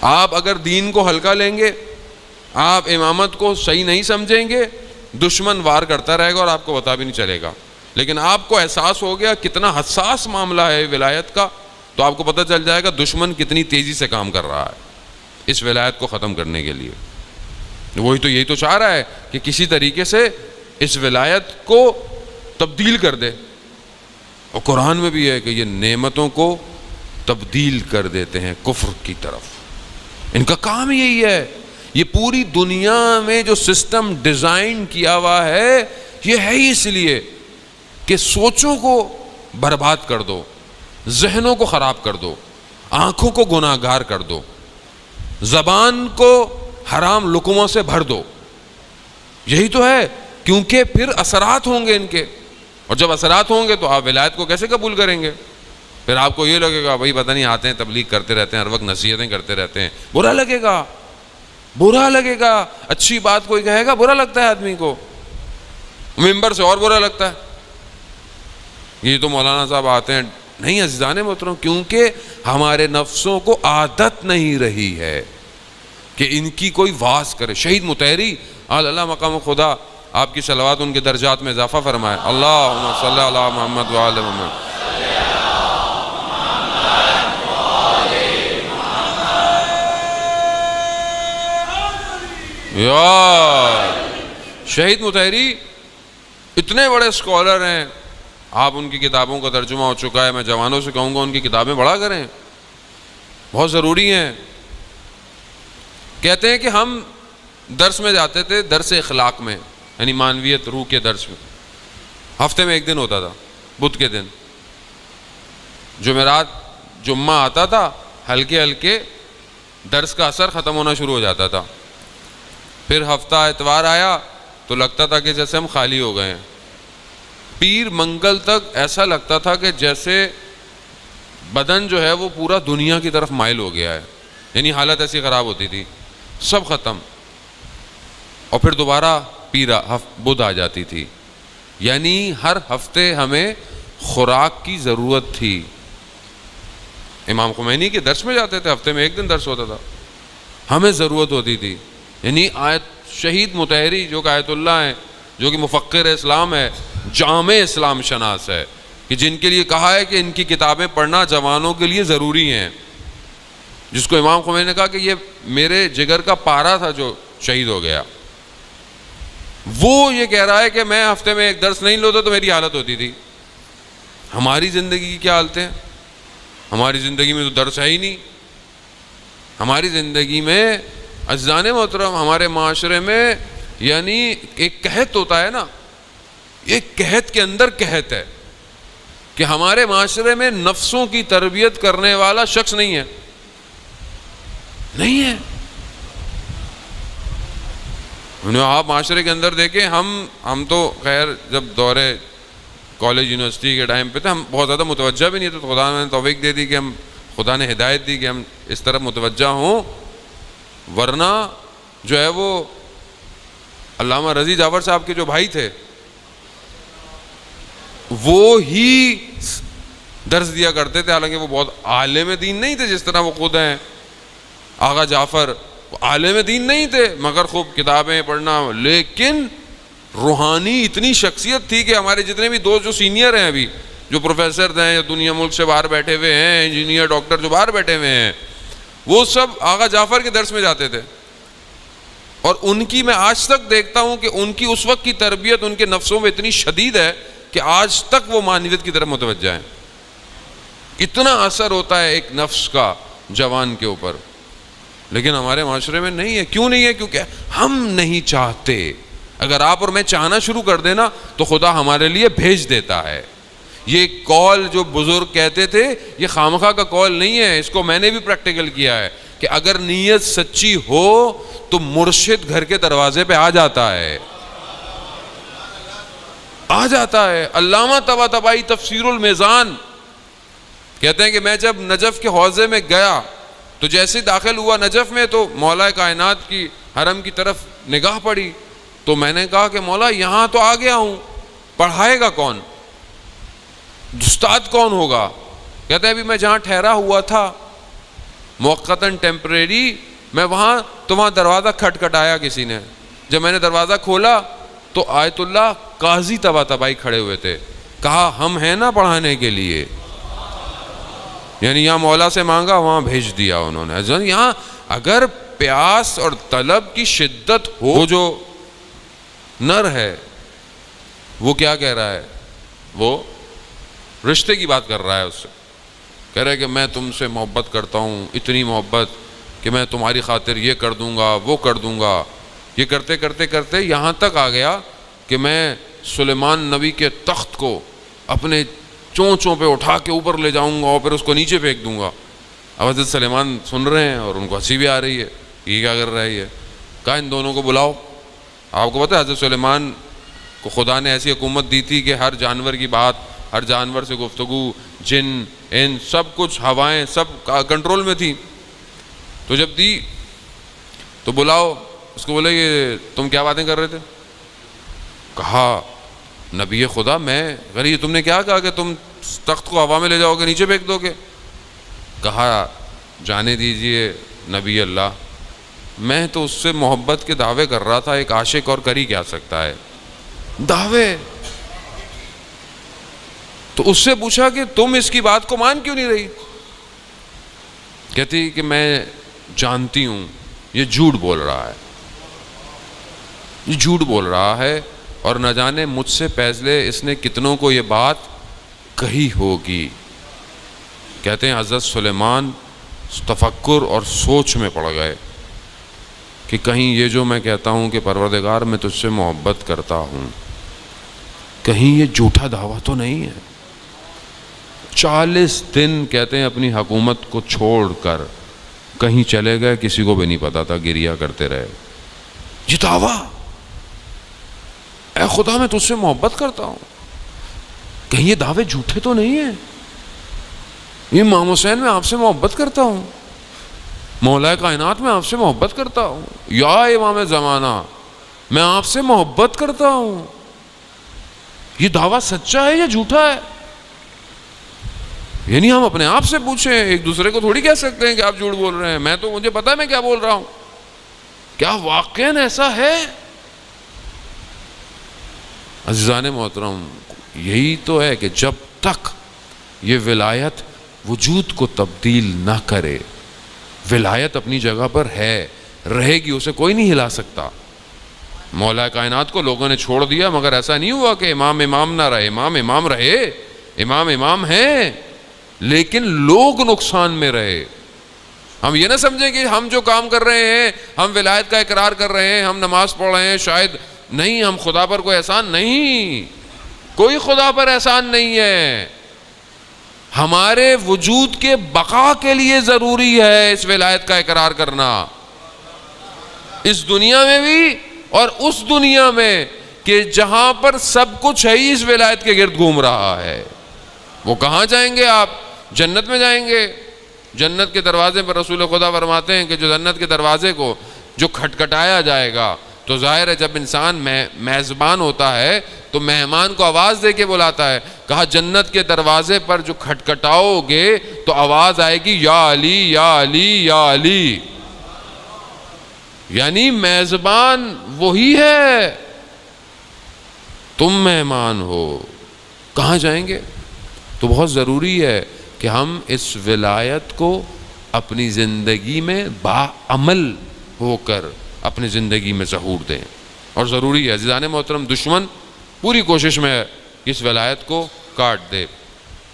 آپ اگر دین کو ہلکا لیں گے، آپ امامت کو صحیح نہیں سمجھیں گے، دشمن وار کرتا رہے گا اور آپ کو پتہ بھی نہیں چلے گا. لیکن آپ کو احساس ہو گیا کتنا حساس معاملہ ہے ولایت کا، تو آپ کو پتہ چل جائے گا دشمن کتنی تیزی سے کام کر رہا ہے اس ولایت کو ختم کرنے کے لیے. یہی تو چاہ رہا ہے کہ کسی طریقے سے اس ولایت کو تبدیل کر دے. اور قرآن میں بھی ہے کہ یہ نعمتوں کو تبدیل کر دیتے ہیں کفر کی طرف. ان کا کام یہی ہے. یہ پوری دنیا میں جو سسٹم ڈیزائن کیا ہوا ہے یہ ہے ہی اس لیے کہ سوچوں کو برباد کر دو، ذہنوں کو خراب کر دو، آنکھوں کو گناہ گار کر دو، زبان کو حرام لقموں سے بھر دو. یہی تو ہے، کیونکہ پھر اثرات ہوں گے ان کے، اور جب اثرات ہوں گے تو آپ ولایت کو کیسے قبول کریں گے؟ پھر آپ کو یہ لگے گا بھائی پتہ نہیں آتے ہیں تبلیغ کرتے رہتے ہیں، ہر وقت نصیحتیں کرتے رہتے ہیں، برا لگے گا، برا لگے گا. اچھی بات کوئی کہے گا برا لگتا ہے آدمی کو، ممبر سے اور برا لگتا ہے. یہ تو مولانا صاحب آتے ہیں. نہیں عزیزان محترم، کیونکہ ہمارے نفسوں کو عادت نہیں رہی ہے کہ ان کی کوئی واز کرے. شہید مطہری اللہ مقام خدا آپ کی صلوات ان کے درجات میں اضافہ فرمائے. اللہم صلی علی محمد وآل محمد. شہید مطہری اتنے بڑے اسکالر ہیں، آپ ان کی کتابوں کا ترجمہ ہو چکا ہے. میں جوانوں سے کہوں گا ان کی کتابیں پڑھا کریں، بہت ضروری ہیں. کہتے ہیں کہ ہم درس میں جاتے تھے، درس اخلاق میں، یعنی معنویت روح کے درس میں. ہفتے میں ایک دن ہوتا تھا، بدھ کے دن. جمعرات جمعہ آتا تھا، ہلکے ہلکے درس کا اثر ختم ہونا شروع ہو جاتا تھا. پھر ہفتہ اتوار آیا تو لگتا تھا کہ جیسے ہم خالی ہو گئے ہیں. پیر منگل تک ایسا لگتا تھا کہ جیسے بدن جو ہے وہ پورا دنیا کی طرف مائل ہو گیا ہے، یعنی حالت ایسی خراب ہوتی تھی. سب ختم. اور پھر دوبارہ بدھ آ جاتی تھی. یعنی ہر ہفتے ہمیں خوراک کی ضرورت تھی. امام خمینی کے درس میں جاتے تھے، ہفتے میں ایک دن درس ہوتا تھا، ہمیں ضرورت ہوتی تھی. یعنی شہید مطہری جو کہ آیت اللہ ہیں، جو کہ مفکر اسلام ہے، جامع اسلام شناس ہے، کہ جن کے لیے کہا ہے کہ ان کی کتابیں پڑھنا جوانوں کے لیے ضروری ہیں، جس کو امام خمینی نے کہا کہ یہ میرے جگر کا پارا تھا جو شہید ہو گیا. وہ یہ کہہ رہا ہے کہ میں ہفتے میں ایک درس نہیں لیتا تو میری حالت ہوتی تھی. ہماری زندگی کی کیا حالتیں ہیں؟ ہماری زندگی میں تو درس ہے ہی نہیں. ہماری زندگی میں عزیزان محترم، ہمارے معاشرے میں یعنی ایک قحط ہوتا ہے نا، ایک قحط کے اندر قحط ہے کہ ہمارے معاشرے میں نفسوں کی تربیت کرنے والا شخص نہیں ہے. آپ معاشرے کے اندر دیکھیں، ہم تو خیر جب دورے کالج یونیورسٹی کے ٹائم پہ تھے، ہم بہت زیادہ متوجہ بھی نہیں تھے. تو خدا نے توفیق دے دی کہ خدا نے ہدایت دی کہ ہم اس طرف متوجہ ہوں. ورنہ جو ہے وہ علامہ رضی جعفر صاحب کے جو بھائی تھے وہ ہی درس دیا کرتے تھے. حالانکہ وہ بہت عالم دین نہیں تھے جس طرح وہ خود ہیں. آغا جعفر عالم دین نہیں تھے مگر خوب کتابیں پڑھنا، لیکن روحانی اتنی شخصیت تھی کہ ہمارے جتنے بھی دوست جو سینئر ہیں ابھی، جو پروفیسر ہیں یا دنیا ملک سے باہر بیٹھے ہوئے ہیں، انجینئر ڈاکٹر جو باہر بیٹھے ہوئے ہیں، وہ سب آغا جعفر کے درس میں جاتے تھے. اور ان کی میں آج تک دیکھتا ہوں کہ ان کی اس وقت کی تربیت ان کے نفسوں میں اتنی شدید ہے کہ آج تک وہ معنویت کی طرف متوجہ ہیں. اتنا اثر ہوتا ہے ایک نفس کا جوان کے اوپر. لیکن ہمارے معاشرے میں نہیں ہے. کیوں نہیں ہے؟ کیونکہ ہم نہیں چاہتے. اگر آپ اور میں چاہنا شروع کر دینا تو خدا ہمارے لیے بھیج دیتا ہے. یہ کال جو بزرگ کہتے تھے یہ خامخواہ کا کال نہیں ہے. اس کو میں نے بھی پریکٹیکل کیا ہے کہ اگر نیت سچی ہو تو مرشد گھر کے دروازے پہ آ جاتا ہے، آ جاتا ہے. علامہ طباطبائی تفسیر المیزان کہتے ہیں کہ میں جب نجف کے حوضے میں گیا تو جیسے داخل ہوا نجف میں تو مولا کائنات کی حرم کی طرف نگاہ پڑی تو میں نے کہا کہ مولا یہاں تو آ گیا ہوں، پڑھائے گا کون؟ استاد کون ہوگا؟ کہتے ہیں ابھی میں جہاں ٹھہرا ہوا تھا موقتاً ٹیمپریری میں وہاں تو وہاں دروازہ کھٹکھٹایا کسی نے. جب میں نے دروازہ کھولا تو آیت اللہ قاضی طباطبائی کھڑے ہوئے تھے. کہا ہم ہیں نا پڑھانے کے لیے. یعنی یہاں مولا سے مانگا وہاں بھیج دیا انہوں نے. یہاں اگر پیاس اور طلب کی شدت ہو, جو نر ہے وہ کیا کہہ رہا ہے, وہ رشتے کی بات کر رہا ہے اس سے. کہہ رہا ہے کہ میں تم سے محبت کرتا ہوں, اتنی محبت کہ میں تمہاری خاطر یہ کر دوں گا وہ کر دوں گا. یہ کرتے کرتے کرتے یہاں تک آ گیا کہ میں سلیمان نبی کے تخت کو اپنے چونچوں پہ اٹھا کے اوپر لے جاؤں گا اور پھر اس کو نیچے پھینک دوں گا. اب حضرت سلیمان سن رہے ہیں اور ان کو ہنسی بھی آ رہی ہے, یہ کیا کر رہا ہے یہ. کہا ان دونوں کو بلاؤ. آپ کو پتہ ہے حضرت سلیمان کو خدا نے ایسی حکومت دی تھی کہ ہر جانور کی بات, ہر جانور سے گفتگو, جن ان سب کچھ, ہوائیں سب کنٹرول میں تھی. تو جب دی تو بلاؤ اس کو. بولے یہ تم کیا باتیں کر رہے تھے؟ کہا نبی خدا میں غریب, تم نے کیا کہا کہ تم تخت کو ہوا میں لے جاؤ گے نیچے پھینک دو گے؟ کہا جانے دیجئے نبی اللہ, میں تو اس سے محبت کے دعوے کر رہا تھا. ایک عاشق اور کر ہی کیا سکتا ہے دعوے. تو اس سے پوچھا کہ تم اس کی بات کو مان کیوں نہیں رہی؟ کہتی کہ میں جانتی ہوں یہ جھوٹ بول رہا ہے, یہ جھوٹ بول رہا ہے, اور نہ جانے مجھ سے پہلے اس نے کتنوں کو یہ بات کہی ہوگی. کہتے ہیں حضرت سلیمان تفکر اور سوچ میں پڑ گئے کہ کہیں یہ جو میں کہتا ہوں کہ پروردگار میں تجھ سے محبت کرتا ہوں, کہیں یہ جھوٹا دعویٰ تو نہیں ہے. 40 دن کہتے ہیں اپنی حکومت کو چھوڑ کر کہیں چلے گئے, کسی کو بھی نہیں پتا تھا, گریا کرتے رہے. یہ دعویٰ اے خدا میں تجھ سے محبت کرتا ہوں, کہیں یہ دعوے جھوٹے تو نہیں ہیں. امام حسین میں آپ سے محبت کرتا ہوں, مولا کائنات میں آپ سے محبت کرتا ہوں, یا امام زمانہ میں آپ سے محبت کرتا ہوں. یہ دعویٰ سچا ہے یا جھوٹا ہے؟ یعنی ہم اپنے آپ سے پوچھیں, ایک دوسرے کو تھوڑی کہہ سکتے ہیں کہ آپ جھوٹ بول رہے ہیں. میں تو مجھے پتا ہے میں کیا بول رہا ہوں. کیا واقعاً ایسا ہے؟ عزیزان محترم, یہی تو ہے کہ جب تک یہ ولایت وجود کو تبدیل نہ کرے, ولایت اپنی جگہ پر ہے, رہے گی, اسے کوئی نہیں ہلا سکتا. مولا کائنات کو لوگوں نے چھوڑ دیا, مگر ایسا نہیں ہوا کہ امام امام نہ رہے. امام امام رہے, امام امام ہیں, لیکن لوگ نقصان میں رہے. ہم یہ نہ سمجھیں کہ ہم جو کام کر رہے ہیں, ہم ولایت کا اقرار کر رہے ہیں, ہم نماز پڑھ رہے ہیں, شاید نہیں, ہم خدا پر کوئی احسان نہیں, کوئی خدا پر احسان نہیں ہے. ہمارے وجود کے بقا کے لیے ضروری ہے اس ولایت کا اقرار کرنا, اس دنیا میں بھی اور اس دنیا میں کہ جہاں پر سب کچھ ہے ہی اس ولایت کے گرد گھوم رہا ہے. وہ کہاں جائیں گے آپ؟ جنت میں جائیں گے. جنت کے دروازے پر رسول خدا فرماتے ہیں کہ جو جنت کے دروازے کو جو کھٹکھٹایا جائے گا, تو ظاہر ہے جب انسان میزبان ہوتا ہے تو مہمان کو آواز دے کے بلاتا ہے. کہا جنت کے دروازے پر جو کھٹکھٹاؤ گے تو آواز آئے گی یا علی یا علی یا علی. یعنی میزبان وہی ہے, تم مہمان ہو. کہاں جائیں گے؟ تو بہت ضروری ہے کہ ہم اس ولایت کو اپنی زندگی میں باعمل ہو کر اپنی زندگی میں ظہور دیں. اور ضروری ہے عزیزان محترم, دشمن پوری کوشش میں ہے کہ اس ولایت کو کاٹ دے.